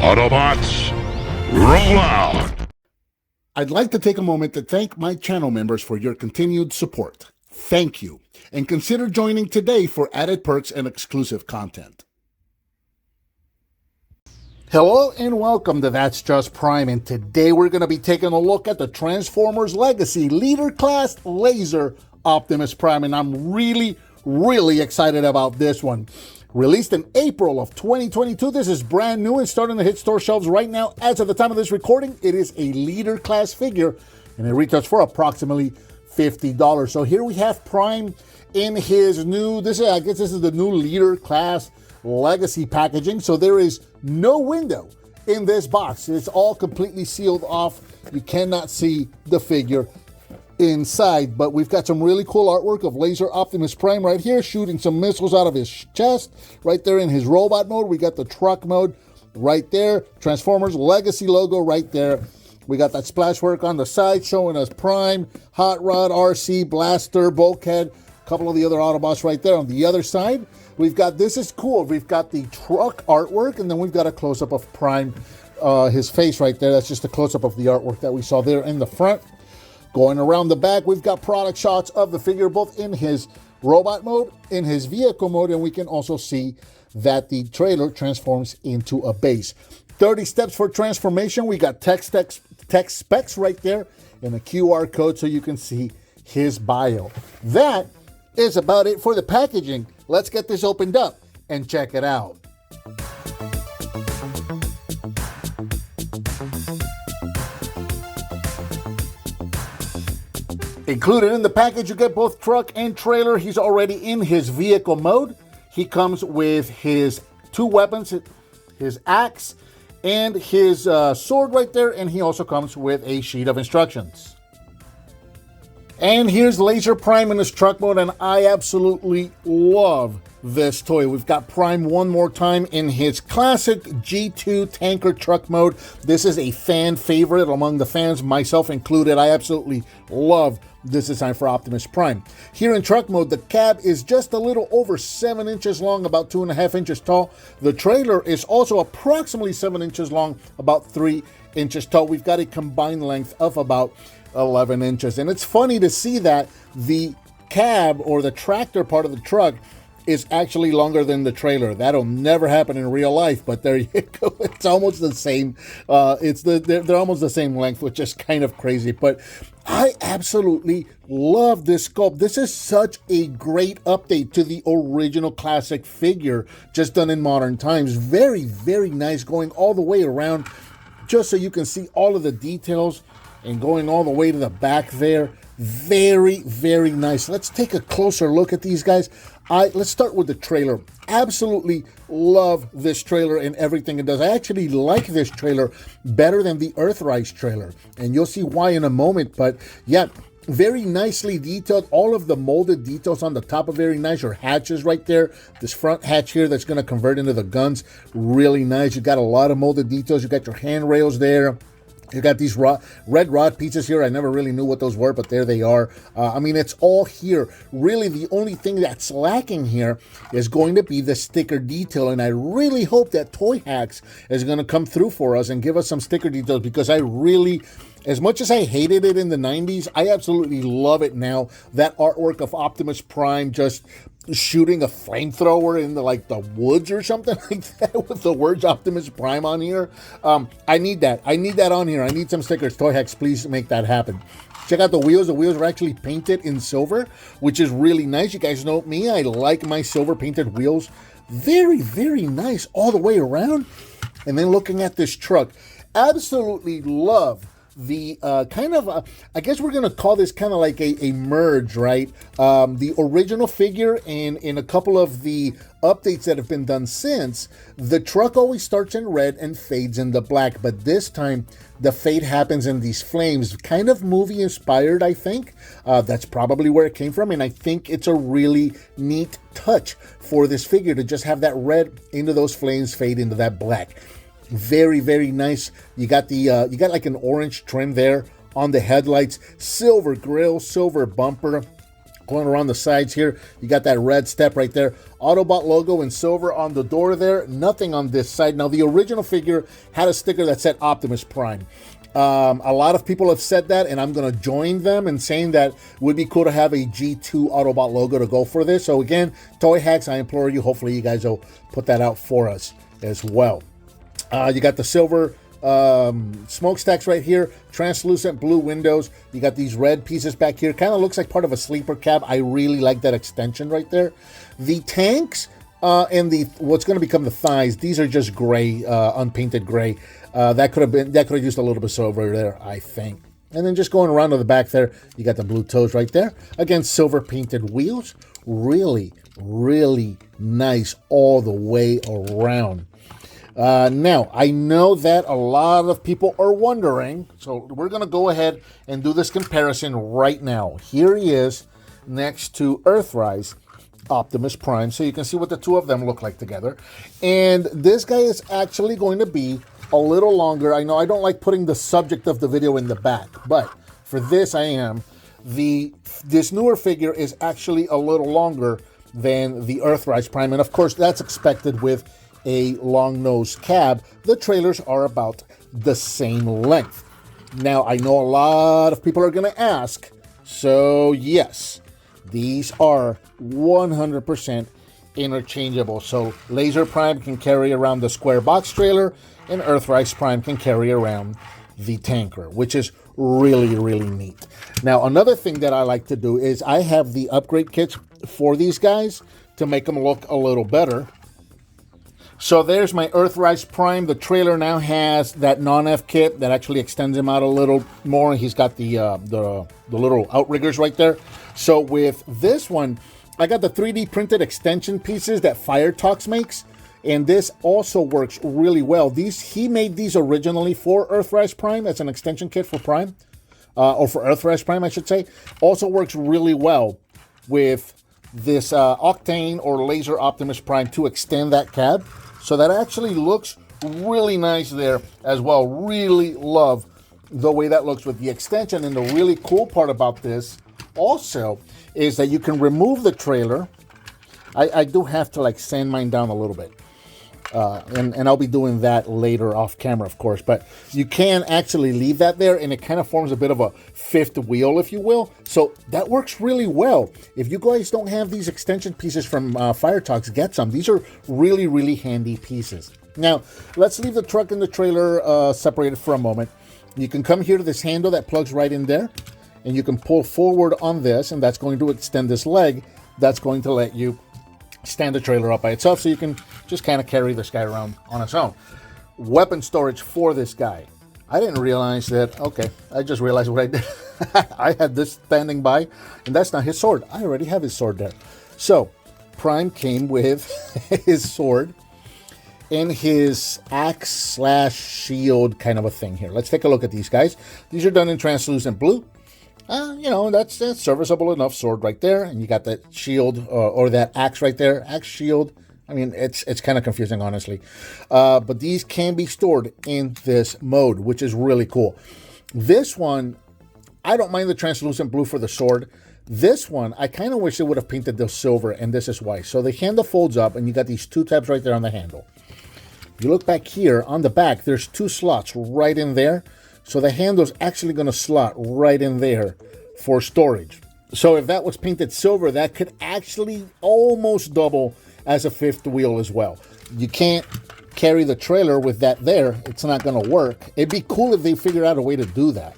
Autobots, roll out! I'd like to take a moment to thank my channel members for your continued support. Thank you, and consider joining today for added perks and exclusive content. Hello and welcome to That's Just Prime, and today we're going to be taking a look at the Transformers Legacy Leader Class Laser Optimus Prime, and I'm really excited about this one. Released in April of 2022, this is brand new and starting to hit store shelves right now. As of the time of this recording, it is a Leader Class figure, and it retails for approximately $50. So here we have Prime in his new, I guess this is the new Leader Class Legacy packaging. So there is no window in this box. It's all completely sealed off. You cannot see the figure inside, but we've got some really cool artwork of Laser Optimus Prime right here, shooting some missiles out of his chest. Right there in his robot mode, we got the truck mode right there. Transformers Legacy logo right there. We got that splash work on the side showing us Prime, Hot Rod, RC, Blaster, Bulkhead, a couple of the other Autobots right there. On the other side, we've got, this is cool, we've got the truck artwork, and then we've got a close-up of Prime, his face right there. That's just a close-up of the artwork that we saw there in the front. Going around the back, we've got product shots of the figure, both in his robot mode, in his vehicle mode, and we can also see that the trailer transforms into a base. 30 steps for transformation. We got text specs right there and a QR code so you can see his bio. That is about it for the packaging. Let's get this opened up and check it out. Included in the package, you get both truck and trailer. He's already in his vehicle mode. He comes with his two weapons, his axe and his sword right there, and he also comes with a sheet of instructions. And here's Laser Prime in his truck mode, and I absolutely love this toy. We've got Prime one more time in his classic G2 tanker truck mode. This is a fan favorite among the fans, myself included. I absolutely love this design for Optimus Prime. Here in truck mode, the cab is just a little over 7 inches long, about 2.5 inches tall. The trailer is also approximately 7 inches long, about 3 inches tall. We've got a combined length of about 11 inches. And it's funny to see that the cab or the tractor part of the truck is actually longer than the trailer. That'll never happen in real life, but there you go. It's almost the same. They're almost the same length, which is kind of crazy. But I absolutely love this sculpt. This is such a great update to the original classic figure, just done in modern times. Very nice, going all the way around, just so you can see all of the details, and going all the way to the back there. Very nice. Let's take a closer look at these guys. Let's start with the trailer. Absolutely love this trailer and everything it does. I actually like this trailer better than the Earthrise trailer, and you'll see why in a moment. But yeah, very nicely detailed. All of the molded details on the top are very nice. Your hatches right there. This front hatch here that's going to convert into the guns. Really nice. You got a lot of molded details. You got your handrails there. You got these red rod pieces here. I never really knew what those were, but there they are. I mean, it's all here. Really, the only thing that's lacking here is going to be the sticker detail, and I really hope that Toy Hacks is going to come through for us and give us some sticker details, because I really, as much as I hated it in the 90s, I absolutely love it now. That artwork of Optimus Prime just shooting a flamethrower in the woods or something like that with the words Optimus Prime on here. I need that. I need that on here. I need some stickers. Toy Hacks, please make that happen. Check out the wheels. The wheels are actually painted in silver, which is really nice. You guys know me. I like my silver painted wheels. Very nice all the way around. And then looking at this truck, absolutely love the I guess we're gonna call this kind of like a merge, right? The original figure and in a couple of the updates that have been done since, the truck always starts in red and fades into black, but this time the fade happens in these flames, kind of movie inspired, I think. That's probably where it came from, and I think it's a really neat touch for this figure to just have that red into those flames fade into that black. Very nice. You got like an orange trim there on the headlights, silver grille, silver bumper. Going around the sides here, you got that red step right there. Autobot logo in silver on the door there. Nothing on this side. Now, the original figure had a sticker that said Optimus Prime. A lot of people have said that, and I'm going to join them in saying that it would be cool to have a G2 Autobot logo to go for this. So again, Toy Hacks, I implore you, hopefully you guys will put that out for us as well. You got the silver smokestacks right here, translucent blue windows. You got these red pieces back here. Kind of looks like part of a sleeper cab. I really like that extension right there. The tanks and the what's going to become the thighs, these are just gray, unpainted gray. That could have used a little bit of silver there, I think. And then just going around to the back there, you got the blue toes right there. Again, silver painted wheels. Really, really nice all the way around. Now, I know that a lot of people are wondering, so we're going to go ahead and do this comparison right now. Here he is next to Earthrise Optimus Prime, so you can see what the two of them look like together. And this guy is actually going to be a little longer. I know I don't like putting the subject of the video in the back, but for this I am. This newer figure is actually a little longer than the Earthrise Prime, and of course that's expected with a long-nosed cab. The trailers are about the same length. Now, I know a lot of people are going to ask, so yes, these are 100% interchangeable. So Laser Prime can carry around the square box trailer, and Earthrise Prime can carry around the tanker, which is really, really neat. Now, another thing that I like to do is I have the upgrade kits for these guys to make them look a little better. So there's my Earthrise Prime. The trailer now has that non-F kit that actually extends him out a little more. He's got the little outriggers right there. So with this one, I got the 3D printed extension pieces that FireTalks makes, and this also works really well. He made these originally for Earthrise Prime as an extension kit for Prime, or for Earthrise Prime, I should say. Also works really well with this Octane or Laser Optimus Prime to extend that cab. So that actually looks really nice there as well. Really love the way that looks with the extension. And the really cool part about this also is that you can remove the trailer. I do have to like sand mine down a little bit. And I'll be doing that later off camera, of course. But you can actually leave that there, and it kind of forms a bit of a fifth wheel, if you will. So that works really well. If you guys don't have these extension pieces from FireTalks, get some. These are really, really handy pieces. Now, let's leave the truck and the trailer separated for a moment. You can come here to this handle that plugs right in there, and you can pull forward on this, and that's going to extend this leg. That's going to let you stand the trailer up by itself, so you can just kind of carry this guy around on its own. Weapon storage for this guy. I didn't realize that. Okay, I just realized what I did. I had this standing by, and that's not his sword. I already have his sword there. So Prime came with his sword and his axe / shield kind of a thing here. Let's take a look at these guys. These are done in translucent blue. You know, that's serviceable enough sword right there. And you got that shield or that axe right there. Axe shield. I mean, it's kind of confusing, honestly. But these can be stored in this mode, which is really cool. This one, I don't mind the translucent blue for the sword. This one, I kind of wish they would have painted the silver, and this is why. So the handle folds up, and you got these two tabs right there on the handle. You look back here, on the back, there's two slots right in there. So the handle's actually going to slot right in there for storage. So if that was painted silver, that could actually almost double as a fifth wheel as well. You can't carry the trailer with that there. It's not going to work. It'd be cool if they figured out a way to do that.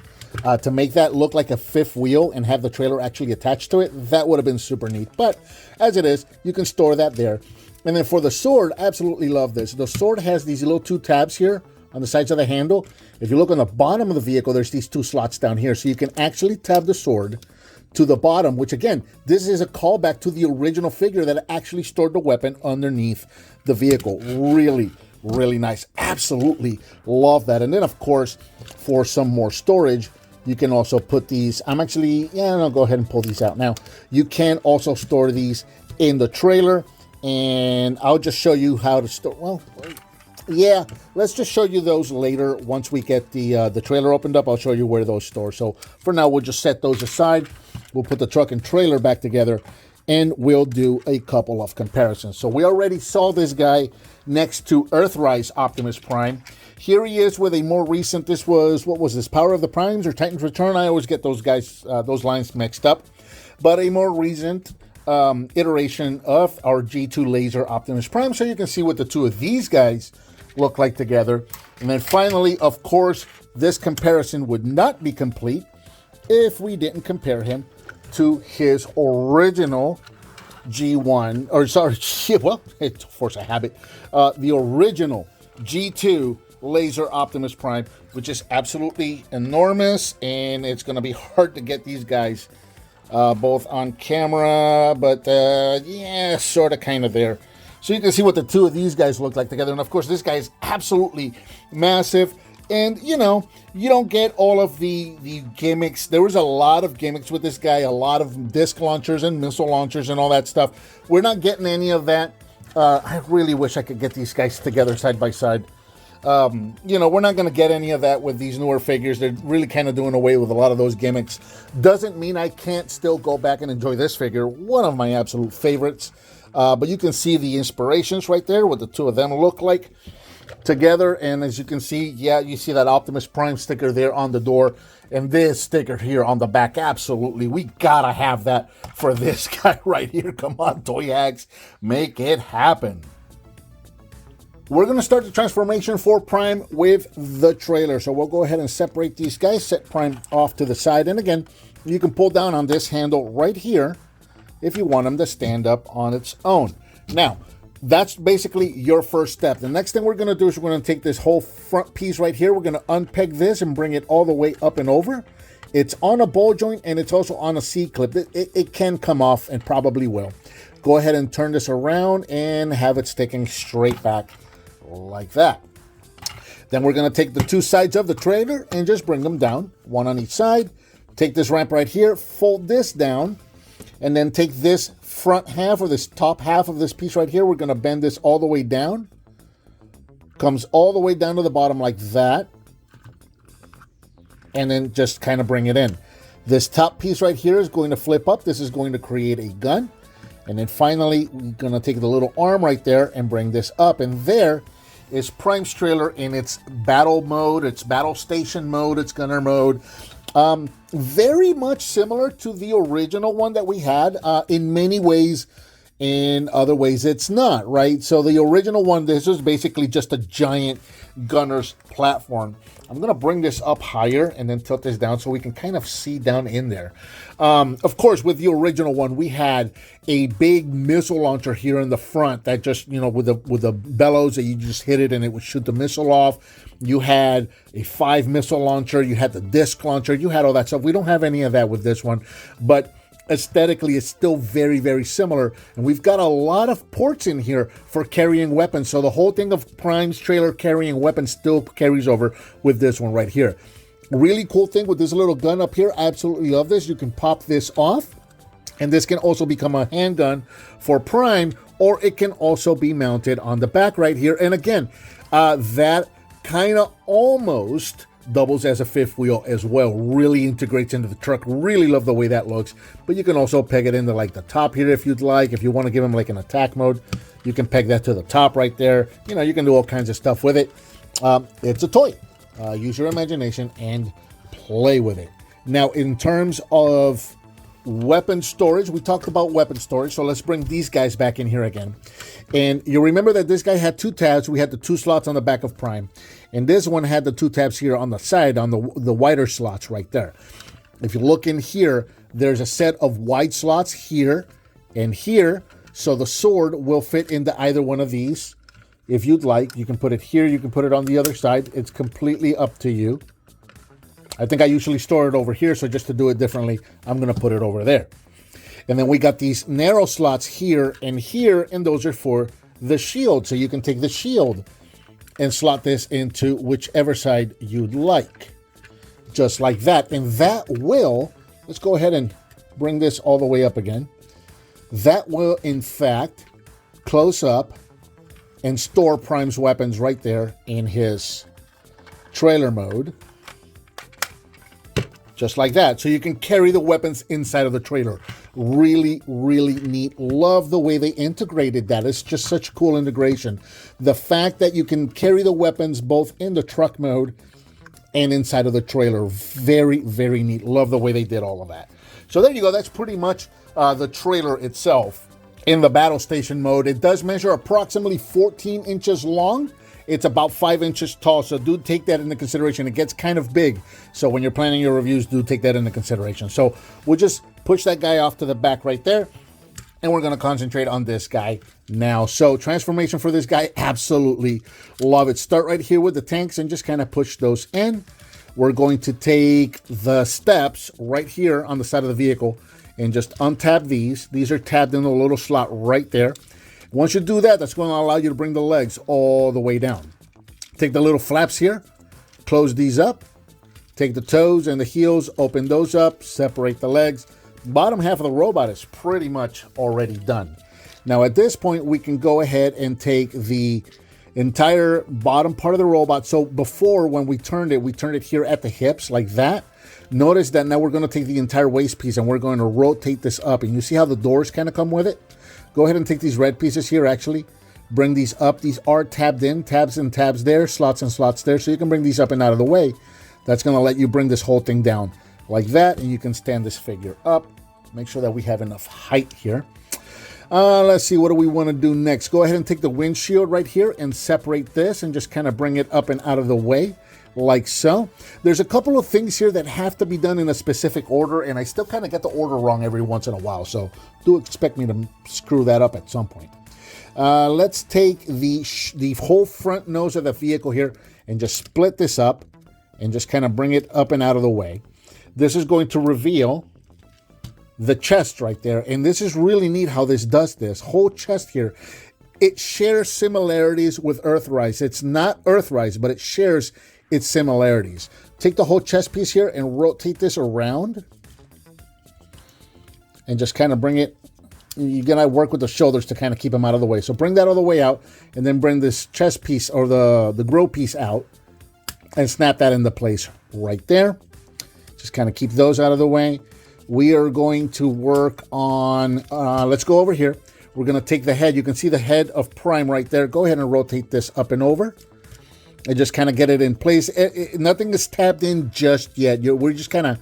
To make that look like a fifth wheel and have the trailer actually attached to it. That would have been super neat. But as it is, you can store that there. And then for the sword, I absolutely love this. The sword has these little two tabs here on the sides of the handle. If you look on the bottom of the vehicle, there's these two slots down here. So you can actually tab the sword to the bottom, which again, this is a callback to the original figure that actually stored the weapon underneath the vehicle. Really, really nice. Absolutely love that. And then of course, for some more storage, you can also put these, I'll go ahead and pull these out now. You can also store these in the trailer, and I'll just show you how to store, well, Yeah, let's just show you those later. Once we get the trailer opened up, I'll show you where those store. So for now, we'll just set those aside. We'll put the truck and trailer back together, and we'll do a couple of comparisons. So we already saw this guy next to Earthrise Optimus Prime. Here he is with a more recent, this was, what was this, Power of the Primes or Titan's Return? I always get those guys, those lines mixed up. But a more recent iteration of our G2 Laser Optimus Prime. So you can see what the two of these guys look like together. And then finally, of course, this comparison would not be complete if we didn't compare him to his original G1, or sorry, well, it's force of habit, the original G2 Laser Optimus Prime, which is absolutely enormous, and it's going to be hard to get these guys both on camera, but yeah, sort of kind of there. So you can see what the two of these guys look like together. And of course, this guy is absolutely massive. And, you know, you don't get all of the gimmicks. There was a lot of gimmicks with this guy, a lot of disc launchers and missile launchers and all that stuff. We're not getting any of that. I really wish I could get these guys together side by side. You know, we're not going to get any of that with these newer figures. They're really kind of doing away with a lot of those gimmicks. Doesn't mean I can't still go back and enjoy this figure. One of my absolute favorites. But you can see the inspirations right there, what the two of them look like together. And as you can see, yeah, you see that Optimus Prime sticker there on the door. And this sticker here on the back, absolutely. We gotta have that for this guy right here. Come on, Toy Hacks, make it happen. We're going to start the transformation for Prime with the trailer. So we'll go ahead and separate these guys, set Prime off to the side. And again, you can pull down on this handle right here if you want him to stand up on its own. Now, that's basically your first step. The next thing we're going to do is we're going to take this whole front piece right here. We're going to unpeg this and bring it all the way up and over. It's on a ball joint and it's also on a C-clip. It can come off and probably will. Go ahead and turn this around and have it sticking straight back like that. Then we're going to take the two sides of the trailer and just bring them down, one on each side. Take this ramp right here, fold this down, and then take this front half or this top half of this piece right here. We're going to bend this all the way down. Comes all the way down to the bottom like that. And then just kind of bring it in. This top piece right here is going to flip up. This is going to create a gun. And then finally, we're going to take the little arm right there and bring this up. And there is Prime's trailer in its battle mode, its battle station mode, its gunner mode. Very much similar to the original one that we had in many ways. In other ways, it's not, right? So the original one, this was basically just a giant gunner's platform. I'm going to bring this up higher and then tilt this down so we can kind of see down in there. Of course, with the original one, we had a big missile launcher here in the front that just, you know, with the bellows that you just hit it and it would shoot the missile off. You had a 5 missile launcher. You had the disc launcher. You had all that stuff. We don't have any of that with this one, but aesthetically, it's still very, very similar. And we've got a lot of ports in here for carrying weapons. So the whole thing of Prime's trailer carrying weapons still carries over with this one right here. Really cool thing with this little gun up here. I absolutely love this. You can pop this off. And this can also become a handgun for Prime. Or it can also be mounted on the back right here. And again, that kind of almost doubles as a fifth wheel as well. Really integrates into the truck. Really love the way that looks. But you can also peg it into like the top here if you'd like. If you want to give them like an attack mode, you can peg that to the top right there. You know, you can do all kinds of stuff with it. It's a toy. Use your imagination and play with it. Now, in terms of weapon storage, we talked about weapon storage, so let's bring these guys back in here again. And you remember that this guy had 2 tabs. We had the 2 slots on the back of Prime, and this one had the 2 tabs here on the side on the wider slots right there. If you look in here, there's a set of wide slots here and here, so the sword will fit into either one of these. If you'd like, you can put it here, you can put it on the other side. It's completely up to you. I think I usually store it over here, so just to do it differently, I'm going to put it over there. And then we got these narrow slots here, and those are for the shield. So you can take the shield and slot this into whichever side you'd like. Just like that. And that will, let's go ahead and bring this all the way up again. That will, in fact, close up and store Prime's weapons right there in his trailer mode. Just like that. So you can carry the weapons inside of the trailer. Really, really neat. Love the way they integrated that. It's just such a cool integration. The fact that you can carry the weapons both in the truck mode and inside of the trailer. Very, very neat. Love the way they did all of that. So there you go. That's pretty much the trailer itself. In the battle station mode, it does measure approximately 14 inches long. It's about 5 inches tall, so do take that into consideration. It gets kind of big, so when you're planning your reviews, do take that into consideration. So we'll just push that guy off to the back right there, and we're going to concentrate on this guy now. So transformation for this guy, absolutely love it. Start right here with the tanks and just kind of push those in. We're going to take the steps right here on the side of the vehicle and just untab these. These are tabbed in a little slot right there. Once you do that, that's going to allow you to bring the legs all the way down. Take the little flaps here, close these up, take the toes and the heels, open those up, separate the legs. Bottom half of the robot is pretty much already done. Now at this point, we can go ahead and take the entire bottom part of the robot. So before, when we turned it here at the hips like that. Notice that now we're going to take the entire waist piece and we're going to rotate this up. And you see how the doors kind of come with it? Go ahead and take these red pieces here, actually. Bring these up. These are tabbed in, tabs and tabs there, slots and slots there. So you can bring these up and out of the way. That's going to let you bring this whole thing down like that. And you can stand this figure up. Make sure that we have enough height here. Let's see, what do we want to do next? Go ahead and take the windshield right here and separate this and just kind of bring it up and out of the way. Like so. There's a couple of things here that have to be done in a specific order, and I still kind of get the order wrong every once in a while, so do expect me to screw that up at some point. Let's take the whole front nose of the vehicle here and just split this up and just kind of bring it up and out of the way. This is going to reveal the chest right there, and this is really neat how this does this. Whole chest here, it shares similarities with Earthrise. It's not Earthrise, but it shares its similarities. Take the whole chest piece here and rotate this around and just kind of bring it. You're gonna work with the shoulders to kind of keep them out of the way. So bring that all the way out and then bring this chest piece or the grill piece out and snap that into place right there. Just kind of keep those out of the way. We are going to work on, let's go over here. We're gonna take the head. You can see the head of Prime right there. Go ahead and rotate this up and over. And just kind of get it in place. Nothing is tabbed in just yet. We're just kind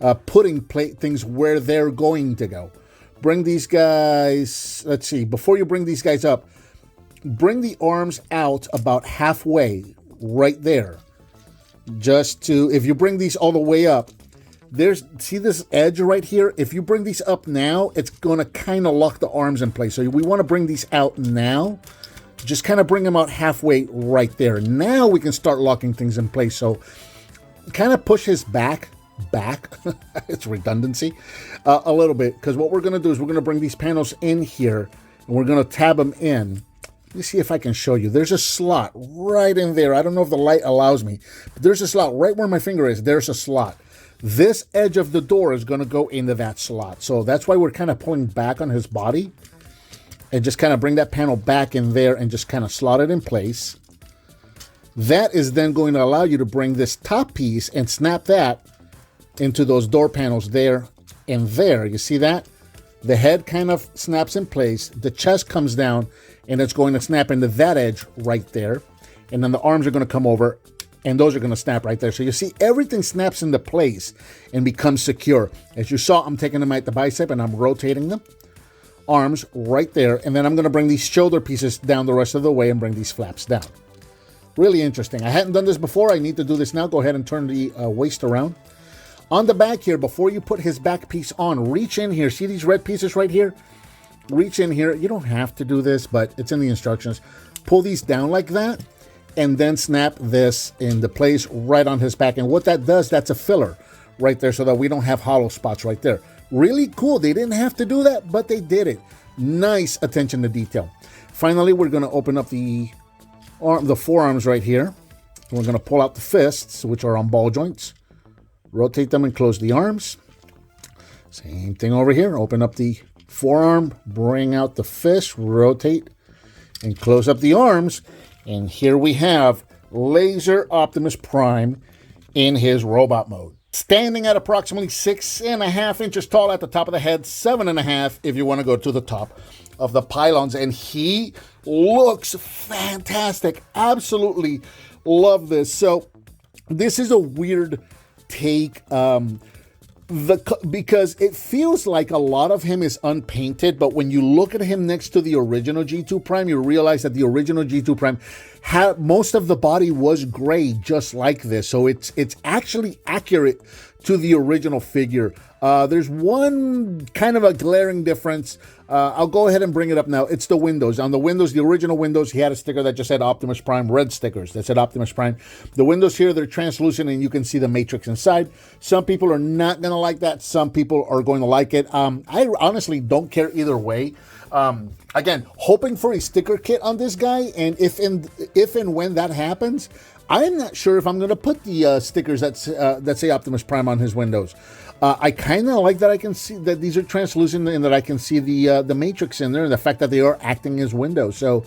of putting things where they're going to go. Bring these guys, let's see, before you bring these guys up, bring the arms out about halfway right there. Just to, if you bring these all the way up, see this edge right here? If you bring these up now, it's going to kind of lock the arms in place. So we want to bring these out now. Just kind of bring them out halfway right there. Now we can start locking things in place. So kind of push his back, it's redundancy, a little bit. Because what we're going to do is we're going to bring these panels in here and we're going to tab them in. Let me see if I can show you. There's a slot right in there. I don't know if the light allows me, but there's a slot right where my finger is. There's a slot. This edge of the door is going to go into that slot. So that's why we're kind of pulling back on his body. And just kind of bring that panel back in there and just kind of slot it in place. That is then going to allow you to bring this top piece and snap that into those door panels there and there. You see that? The head kind of snaps in place. The chest comes down and it's going to snap into that edge right there. And then the arms are going to come over and those are going to snap right there. So you see everything snaps into place and becomes secure. As you saw, I'm taking them at the bicep and I'm rotating them. Arms right there, and then I'm going to bring these shoulder pieces down the rest of the way and bring these flaps down. Really interesting. I hadn't done this before. I need to do this now. Go ahead and turn the waist around. On the back here, before you put his back piece on, reach in here. See these red pieces right here? Reach in here. You don't have to do this, but it's in the instructions. Pull these down like that, and then snap this into place right on his back. And what that does, that's a filler right there so that we don't have hollow spots right there. Really cool. They didn't have to do that, but they did it. Nice attention to detail. Finally, we're going to open up the forearms right here. We're going to pull out the fists, which are on ball joints. Rotate them and close the arms. Same thing over here. Open up the forearm, bring out the fist, rotate, And close up the arms, and here we have Laser Optimus Prime in his robot mode. Standing at approximately 6.5 inches tall at the top of the head, 7.5 if you want to go to the top of the pylons. And he looks fantastic. Absolutely love this. So this is a weird take because it feels like a lot of him is unpainted, but when you look at him next to the original G2 Prime, you realize that the original G2 Prime most of the body was gray, just like this. So it's actually accurate to the original figure. There's one kind of a glaring difference. I'll go ahead and bring it up now. It's the windows. On the windows, the original windows, he had a sticker that just said Optimus Prime, red stickers that said Optimus Prime. The windows here, they're translucent and you can see the matrix inside. Some people are not going to like that. Some people are going to like it. I honestly don't care either way. Again, hoping for a sticker kit on this guy, and if and when that happens, I'm not sure if I'm going to put the stickers that say Optimus Prime on his windows. I kind of like that I can see that these are translucent and that I can see the matrix in there and the fact that they are acting as windows. So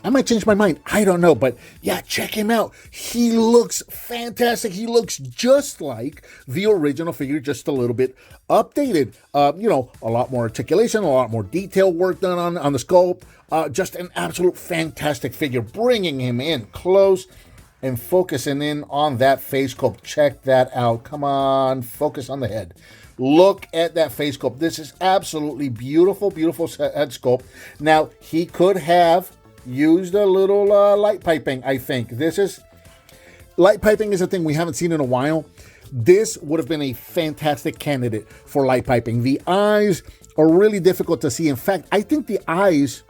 I might change my mind. I don't know. But yeah, check him out. He looks fantastic. He looks just like the original figure, just a little bit updated. A lot more articulation, a lot more detail work done on the sculpt. Just an absolute fantastic figure. Bringing him in close and focusing in on that face sculpt. Check that out. Come on, focus on the head. Look at that face sculpt. This is absolutely beautiful, beautiful head sculpt. Now, he could have used a little light piping, I think. Light piping is a thing we haven't seen in a while. This would have been a fantastic candidate for light piping. The eyes are really difficult to see. In fact, I think the eyes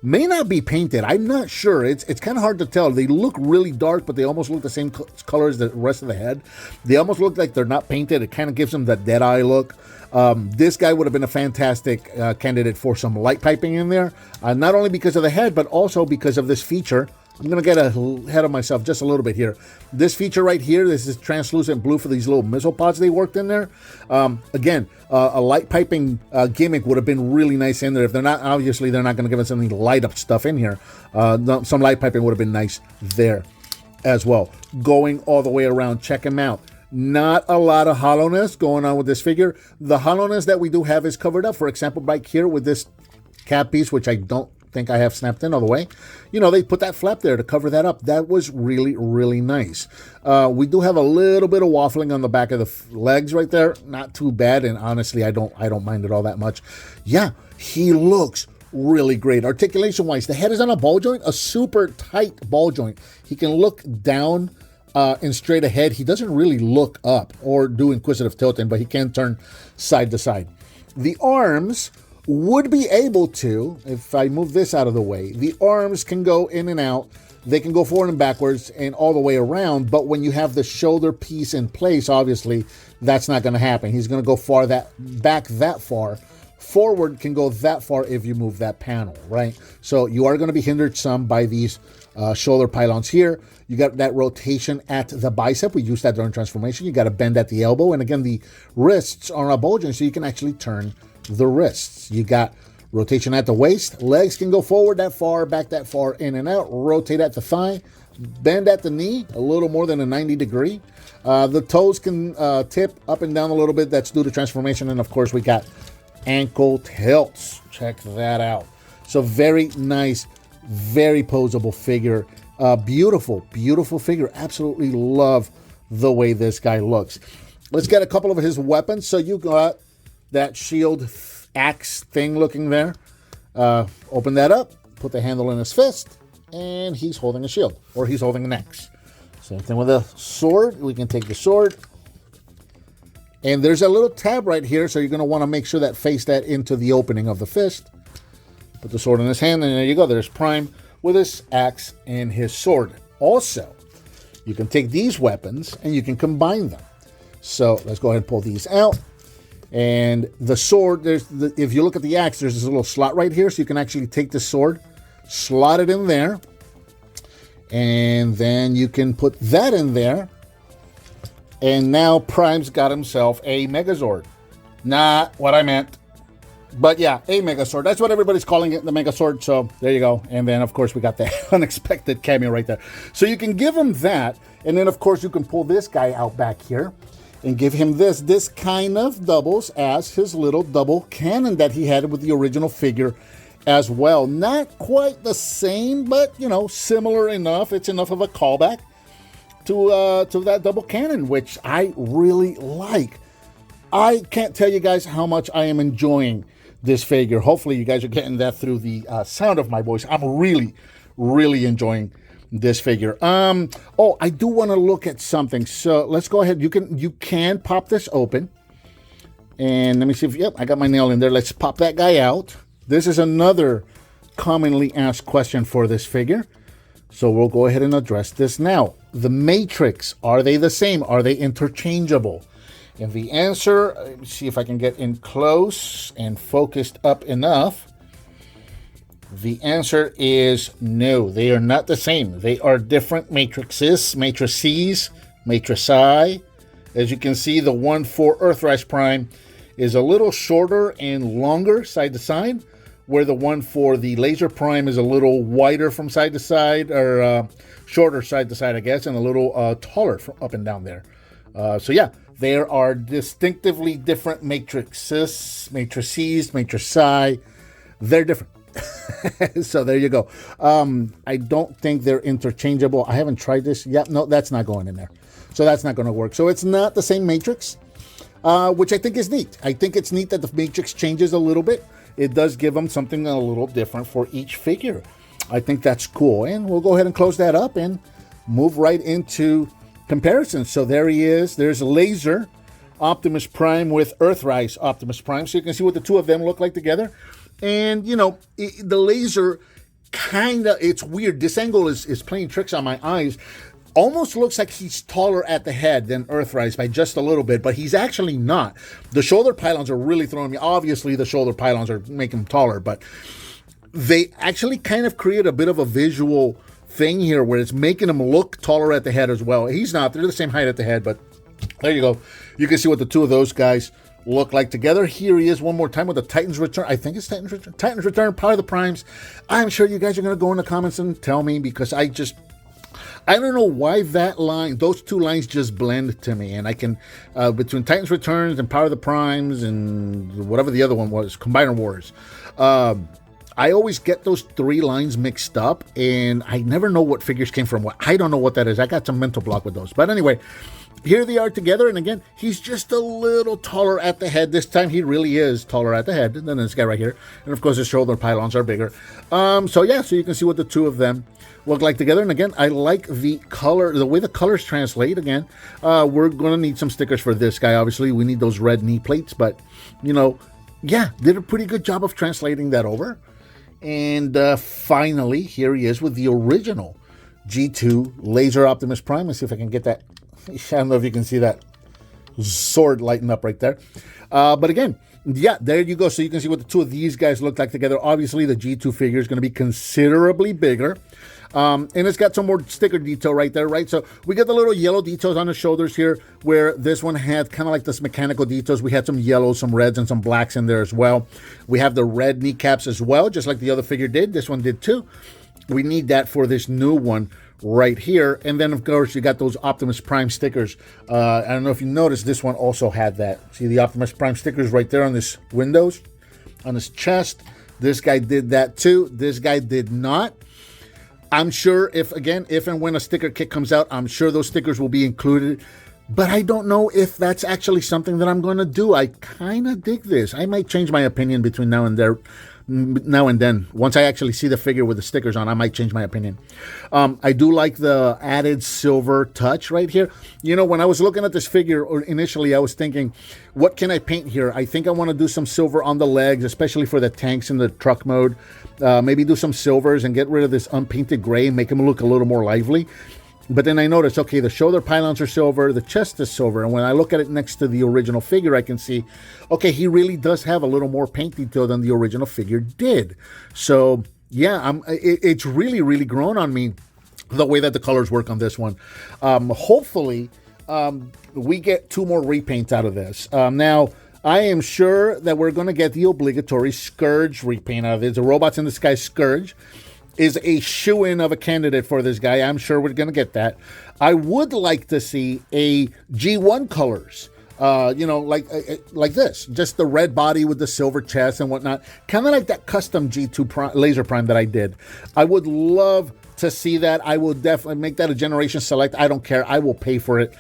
may not be painted. I'm not sure. It's kind of hard to tell. They look really dark, but they almost look the same color as the rest of the head. They almost look like they're not painted. It kind of gives them that dead eye look. This guy would have been a fantastic candidate for some light piping in there, not only because of the head, but also because of this feature. I'm going to get ahead of myself just a little bit here. This feature right here, this is translucent blue for these little missile pods they worked in there. Again, a light piping gimmick would have been really nice in there. If they're not, obviously, they're not going to give us any light up stuff in here. Some light piping would have been nice there as well. Going all the way around, check him out. Not a lot of hollowness going on with this figure. The hollowness that we do have is covered up. For example, right here with this cap piece, which I don't think I have snapped in all the way. They put that flap there to cover that up. That was really, really nice. We do have a little bit of waffling on the back of the legs right there. Not too bad, and honestly, I don't mind it all that much. Yeah, he looks really great. Articulation-wise, the head is on a ball joint, a super tight ball joint. He can look down and straight ahead. He doesn't really look up or do inquisitive tilting, but he can turn side to side. The arms would be able to, if I move this out of the way, the arms can go in and out. They can go forward and backwards and all the way around, but when you have the shoulder piece in place, obviously, that's not going to happen. He's going to go back that far. Forward can go that far if you move that panel, right? So you are going to be hindered some by these shoulder pylons here. You got that rotation at the bicep. We used that during transformation. You got to bend at the elbow. And again, the wrists are on a bulging, so you can actually turn the wrists. You got rotation at the waist. Legs can go forward that far, back that far, in and out. Rotate at the thigh. Bend at the knee, a little more than a 90 degree. The toes can tip up and down a little bit. That's due to transformation. And of course, we got ankle tilts. Check that out. So very nice, very posable figure. Beautiful, beautiful figure. Absolutely love the way this guy looks. Let's get a couple of his weapons. So you got that shield axe thing looking there. Open that up, put the handle in his fist, and he's holding a shield, or he's holding an axe. Same thing with a sword. We can take the sword, and there's a little tab right here, so you're going to want to make sure that face that into the opening of the fist. Put the sword in his hand, and there you go. There's Prime with his axe and his sword. Also, you can take these weapons and you can combine them. So let's go ahead and pull these out. And the sword, if you look at the axe, there's this little slot right here, so you can actually take the sword, slot it in there, and then you can put that in there. And now Prime's got himself a Megazord. Not what I meant. But yeah, a Megazord. That's what everybody's calling it, the Megazord. So there you go. And then, of course, we got the unexpected cameo right there. So you can give him that. And then, of course, you can pull this guy out back here and give him this. This kind of doubles as his little double cannon that he had with the original figure as well. Not quite the same, but, you know, similar enough. It's enough of a callback to that double cannon, which I really like. I can't tell you guys how much I am enjoying this figure. Hopefully you guys are getting that through the sound of my voice. I'm really, really enjoying this figure. Oh, I do want to look at something. So let's go ahead. You can pop this open. And let me see if, yep, I got my nail in there. Let's pop that guy out. This is another commonly asked question for this figure. So we'll go ahead and address this now. The Matrix, are they the same? Are they interchangeable? And the answer, let me see if I can get in close and focused up enough. The answer is no, they are not the same. They are different matrices, matrices, matrici. As you can see, the one for Earthrise Prime is a little shorter and longer side to side, where the one for the Laser Prime is a little wider from side to side, or shorter side to side, I guess, and a little taller from up and down there. So yeah, there are distinctively different matrices, matrici. They're different. So there you go. I don't think they're interchangeable. I haven't tried this yet. No, that's not going in there. So that's not going to work. So it's not the same matrix, which I think is neat. I think it's neat that the matrix changes a little bit. It does give them something a little different for each figure. I think that's cool. And we'll go ahead and close that up and move right into comparisons. So there he is. There's Laser Optimus Prime with Earthrise Optimus Prime. So you can see what the two of them look like together. And, you know, the Laser kind of, it's weird. This angle is playing tricks on my eyes. Almost looks like he's taller at the head than Earthrise by just a little bit, but he's actually not. The shoulder pylons are really throwing me. Obviously, the shoulder pylons are making him taller, but they actually kind of create a bit of a visual thing here where it's making him look taller at the head as well. He's not. They're the same height at the head, but there you go. You can see what the two of those guys look like together. Here he is one more time with the Titan's Return. I think it's Titan's Return. Titan's Return, Power of the Primes. I'm sure you guys are going to go in the comments and tell me, because I don't know why that line, those two lines just blend to me. And I can, between Titan's Returns and Power of the Primes and whatever the other one was, Combiner Wars, I always get those three lines mixed up, and I never know what figures came from what. I don't know what that is. I got some mental block with those. But anyway, here they are together, and again, he's just a little taller at the head. This time he really is taller at the head than this guy right here. And of course, his shoulder pylons are bigger. So yeah, so you can see what the two of them look like together. And again, I like the color, the way the colors translate. Again, we're going to need some stickers for this guy. Obviously, we need those red knee plates, but, you know, yeah, did a pretty good job of translating that over. And finally, here he is with the original G2 Laser Optimus Prime. Let's see if I can get that. I don't know if you can see that sword lighting up right there. But again, yeah, there you go. So you can see what the two of these guys look like together. Obviously, the G2 figure is going to be considerably bigger. And it's got some more sticker detail right there, right? So we got the little yellow details on the shoulders here, where this one had kind of like this mechanical details. We had some yellows, some reds, and some blacks in there as well. We have the red kneecaps as well, just like the other figure did. This one did too. We need that for this new one right here. And then, of course, you got those Optimus Prime stickers. I don't know if you noticed, this one also had that. See the Optimus Prime stickers right there on this windows, on his chest. This guy did that too. This guy did not. I'm sure if and when a sticker kit comes out, I'm sure those stickers will be included. But I don't know if that's actually something that I'm going to do. I kind of dig this. I might change my opinion between now and then. Once I actually see the figure with the stickers on, I might change my opinion. I do like the added silver touch right here. You know, when I was looking at this figure initially, I was thinking, what can I paint here? I think I want to do some silver on the legs, especially for the tanks in the truck mode. Maybe do some silvers and get rid of this unpainted gray and make them look a little more lively. But then I noticed, okay, the shoulder pylons are silver, the chest is silver, and when I look at it next to the original figure, I can see, okay, he really does have a little more paint detail than the original figure did. So, yeah, it's really, really grown on me, the way that the colors work on this one. Hopefully, we get two more repaints out of this. Now, I am sure that we're going to get the obligatory Scourge repaint out of it. The Robots in the Sky Scourge is a shoo-in of a candidate for this guy. I'm sure we're going to get that. I would like to see a G1 colors. Like this, just the red body with the silver chest and whatnot, kind of like that custom G2 laser prime that I did. I would love to see that. I will definitely make that a generation select. I don't care. I will pay for it.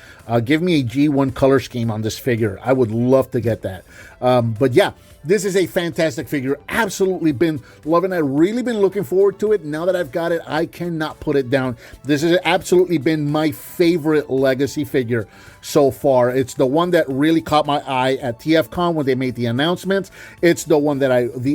Give me a G1 color scheme on this figure. I would love to get that. But yeah, this is a fantastic figure. Absolutely been loving it. Really been looking forward to it. Now that I've got it, I cannot put it down. This has absolutely been my favorite Legacy figure so far. It's the one that really caught my eye at TFCon when they made the announcements. It's the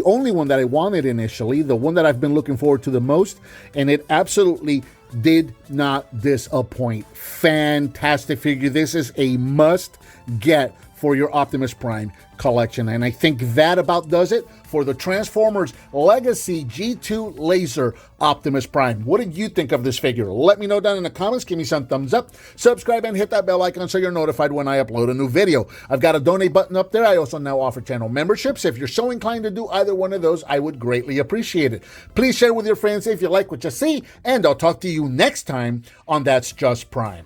only one that I wanted initially, the one that I've been looking forward to the most, and it absolutely did not disappoint. Fantastic figure. This is a must get for your Optimus Prime collection. And I think that about does it for the Transformers Legacy G2 Laser Optimus Prime. What did you think of this figure? Let me know down in the comments. Give me some thumbs up. Subscribe and hit that bell icon so you're notified when I upload a new video. I've got a donate button up there. I also now offer channel memberships. If you're so inclined to do either one of those, I would greatly appreciate it. Please share with your friends if you like what you see, and I'll talk to you next time on That's Just Prime.